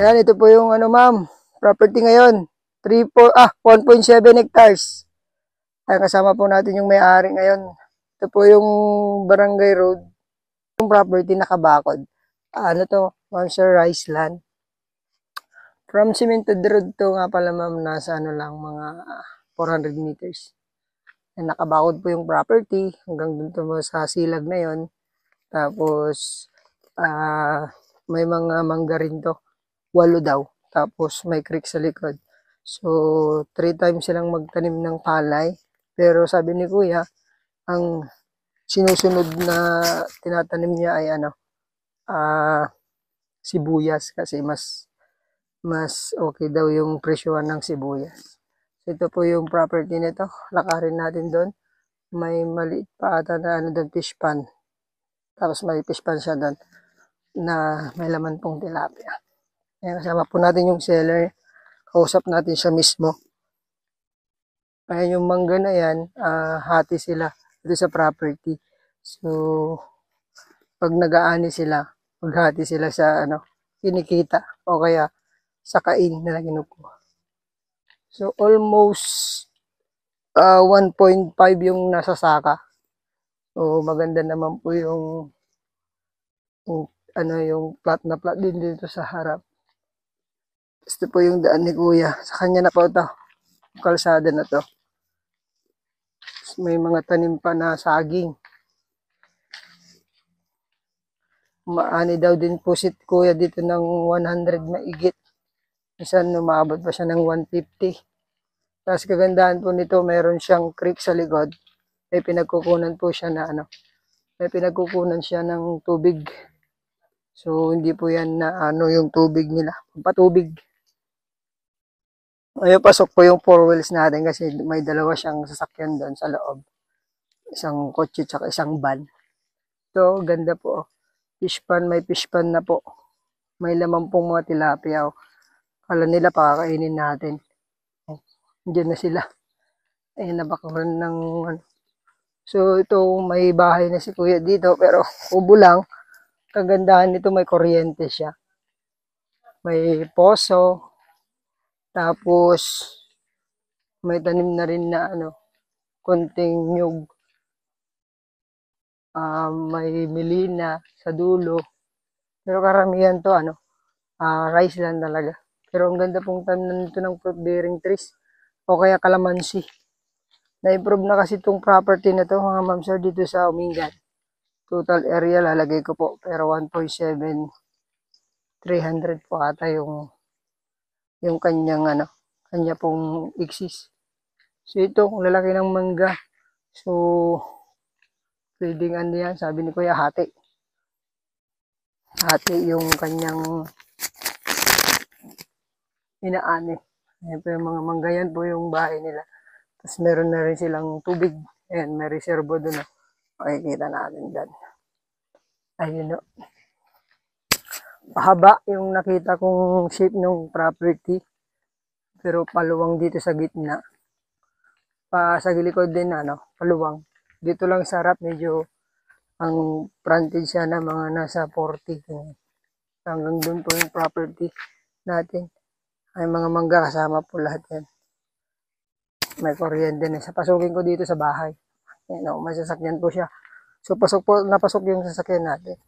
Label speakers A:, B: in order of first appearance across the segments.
A: Ayan, ito po yung ano ma'am, property ngayon. 1.7 hectares. Ayan, kasama po natin yung may-ari ngayon. Ito po yung Barangay Road. Yung property nakabakod. Ano to? Ma'am Sir, rice land. From Cemented Road to nga pala ma'am, nasa ano lang, mga 400 meters. Ayan, nakabakod po yung property. Hanggang dun to sa silag na yon. Tapos, may mga mangga rin to. 8 daw. Tapos may creek sa likod. So, 3 times silang magtanim ng palay. Pero sabi ni Kuya, ang sinusunod na tinatanim niya ay sibuyas kasi mas okay daw yung presyohan ng sibuyas. So, ito po yung property nito. Lakarin natin doon. May maliit pa ata na doon, fish pan. Tapos may fish pan siya doon na may laman pong tilapia. Ayan, kasama po natin yung seller. Kausap natin siya mismo. Ayan yung mangga na yan, hati sila dito sa property. So, pag nag-aani sila, maghati sila sa kinikita o kaya sa kain na kinukuha. So, almost 1.5 yung nasa saka. So, maganda naman po yung plot na plot din dito sa harap. Ito po yung daan ni Kuya. Sa kanya na po ito. Kalsada na to. May mga tanim pa na saging. Maani daw din po si Kuya dito ng 100 maigit. Minsan umabot pa siya ng 150. Tapos kagandahan po nito, mayroon siyang creek sa likod. May pinagkukunan po siya na may pinagkukunan siya ng tubig. So hindi po yan na yung tubig nila. Patubig. Ayun, pasok po yung 4 wheels natin kasi may dalawa siyang sasakyan doon sa loob. Isang kotse tsaka isang van. So, ganda po. Fish pan, may fish pan na po. May laman pong mga tilapia. Kala nila pakakainin natin. Diyan na sila. Ayun, nabakaran ng So, ito may bahay na si Kuya dito pero ubo lang. Kagandahan nito may kuryente siya. May poso. Tapos, may tanim na rin na konting nyug. May milina sa dulo. Pero karamihan to rice land talaga. Pero ang ganda pong tanim nito ng fruit bearing trees. O kaya kalamansi. Na-improve na kasi itong property na to mga ma'am sir dito sa Umingan. Total area lalagay ko po. Pero 1.7 300 po ata yung kanyang kanya pong exist. So ito, kung lalaki ng mangga. So, pwedeng yan, sabi ni Kuya, hati. Hati yung kanyang inaani. Ayan po yung mga mangga, yan po yung bahay nila. Tapos meron na rin silang tubig. Ayan, may reservo doon. Makikita natin dyan. Ayun o. Pahaba yung nakita kong shape ng property. Pero paluwang dito sa gitna. Sa gilikod din paluwang. Dito lang sa harap medyo ang frontage siya na mga nasa 40. Hanggang doon po yung property natin. Ay mga mangga kasama po lahat yan. May kuryente na. Pasukin ko dito sa bahay. Ayan, may sasakyan po siya. So napasok yung sasakyan natin.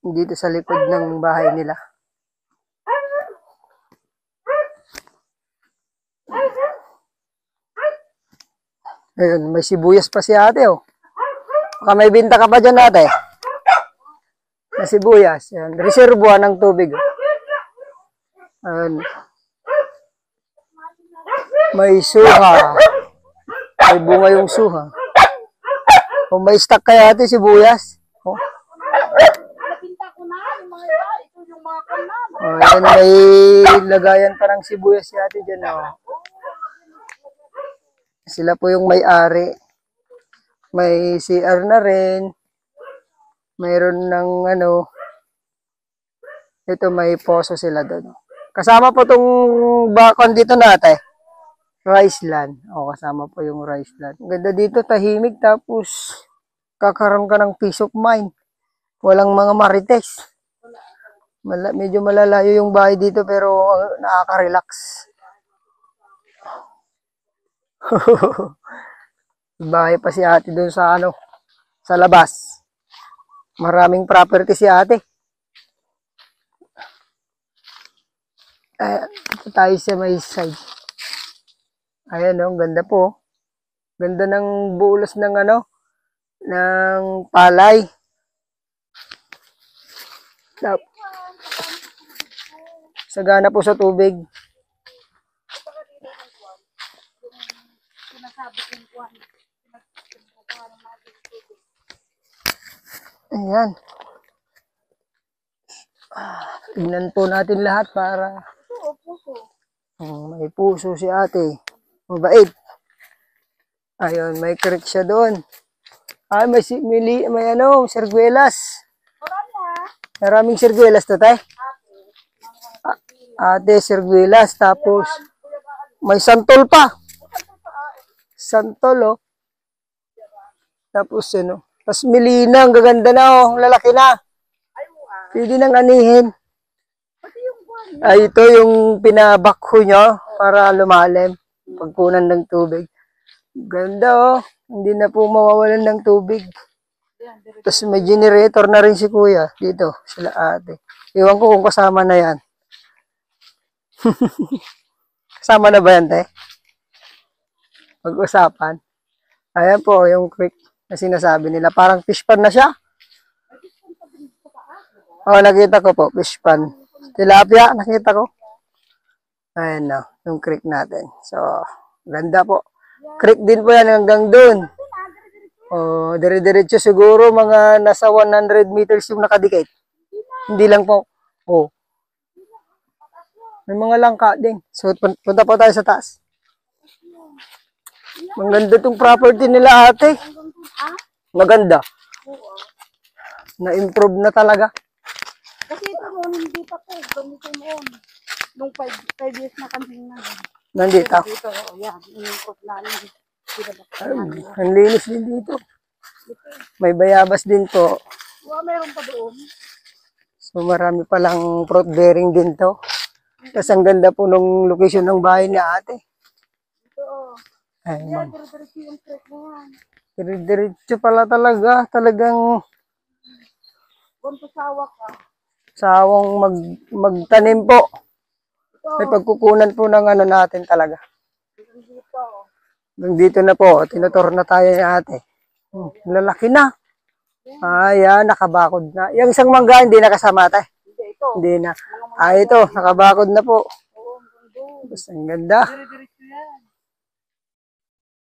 A: Dito sa likod ng bahay nila. Ayun, may sibuyas pa si ate Baka may binta ka pa dyan ate. May sibuyas. Ayun, reservoir ng tubig. Ayun. May suha. May bunga yung suha. Kung may stock kaya ate sibuyas. Ayun, may lagayan pa ng sibuyas si ate dyan Sila po yung may-ari. May CR na rin. Mayroon ng ito may poso sila doon. Kasama po tong bakon dito natin. Rice land. Kasama po yung rice land. Ganda dito, tahimik tapos kakaroon ka ng peace of mind. Walang mga marites. Medyo malalayo yung bahay dito pero nakaka-relax. Bahay pa si ate doon sa sa labas. Maraming property si ate. Ito tayo sa may side. Ayan o, ganda po. Ganda ng bulos ng ng palay. Sagana po sa tubig. Ayan. Tingnan po natin lahat para may puso si ate. Mabait. Ayun, may creek siya doon. Ay, may sirguelas. Maraming sirguelas to, tay. Ate, sirguelas. Tapos, may santol pa. Santol, oh. Tapos, tapos milina, ang gaganda na, oh. Lalaki na. Pwede nang anihin. Ay, ito yung pinabakho nyo para lumalim. Pagkunan ng tubig. Ganda, oh. Hindi na po mawawalan ng tubig. Tapos may generator na rin si kuya. Dito, sila ate. Iwan ko kung kasama na yan. Kasama na ba yan, te? Pag-usapan. Ayan po, yung creek na sinasabi nila. Parang fish pan na siya. Oh, nakita ko po, fish pan. Tilapia, nakita ko. Ayan na, yung creek natin. So, ganda po. Creek din po yan hanggang doon. Oh, dire-diretso siguro mga nasa 100 meters yung nakadikit. Hindi lang po. Oh. May mga langka din. So, punta po tayo sa taas. Maganda tong property nila, ate. Maganda. Na-improve na talaga.
B: Kasi ito noon, hindi pa po. Ganito noon. Nung 5 years na kami na.
A: Nandito.
B: Dito, yan. In-improve namin.
A: Ang linis din dito. May bayabas din po.
B: Meron pa doon.
A: So marami palang fruit bearing din to. Tapos ang ganda po nung location ng bahay ni ate.
B: Ito.
A: Ayun.
B: Dire-diretso yung trek na yan.
A: Dire-diretso pala talaga. Talagang
B: Kung pasawa ka.
A: sawang magtanim po. May pagkukunan po ng natin talaga. Dito na po. Tinutur na tayo ni ate. Lalaki na. Ayan, nakabakod na. Yung isang mangga hindi nakasama tayo. Hindi na. Ito, nakabakod na po. Basta ang ganda.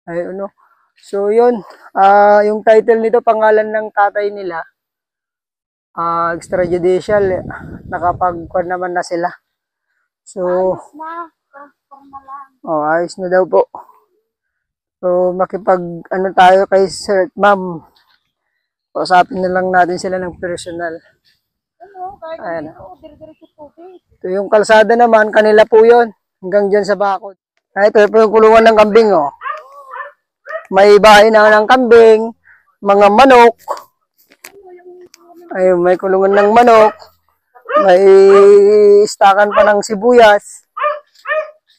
A: Ay, So, yun. Yung title nito, pangalan ng tatay nila. Extrajudicial. Nakapagkuhan naman na sila. So, ayos na daw po. So, tayo kay Sir at Ma'am. Usapin na lang natin sila ng personal. Ayan. Ito yung kalsada naman, kanila po yun. Hanggang dyan sa bakod. Ito yung kulungan ng kambing, oh. May bahay na ng kambing, mga manok. Ayun, may kulungan ng manok. May istakan pa ng sibuyas.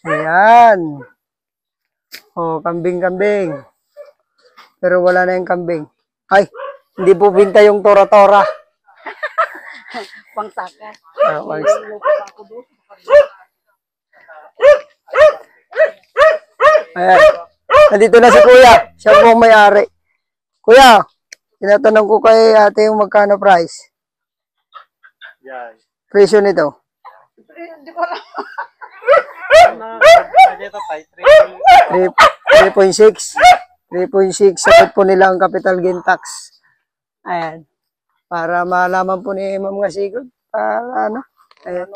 A: Ayan. Oh, kambing-kambing. Pero wala na yung kambing. Ay, hindi po binta yung tora-tora.
B: Pangsakas.
A: Ayan. Nandito na si kuya. Siya po ang may-ari. Kuya, tinatanong ko kay ate yung magkano price. Presyo nito.
B: Hindi ko alam.
A: 3.6. 3.6. Sagot po nila ang capital gain tax. Ayan. Para malaman po ni Ma'am Ngasigod. Para Ayan.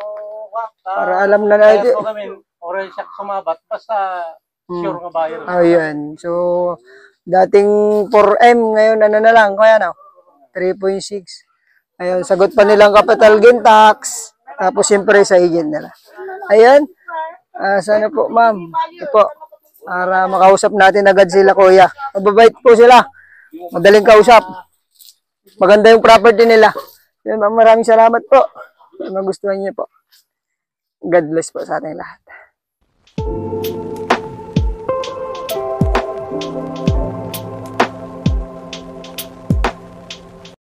A: Para alam na natin.
C: Kaya po kami, oral siya sumabat. Basta sure nga bayan.
A: Ayan. So, dating 4M, ngayon na lang. Kaya 3.6. Ayun, sagot pa nilang capital gain tax. Tapos, siyempre, sa agent nila. Ayan. Sana po, ma'am. Ito po. Para makausap natin agad sila, kuya. Mababait po sila. Madaling kausap. Maganda yung property nila. Ayan, ma'am, maraming salamat po. magustuhan niyo po. God bless po sa ating lahat.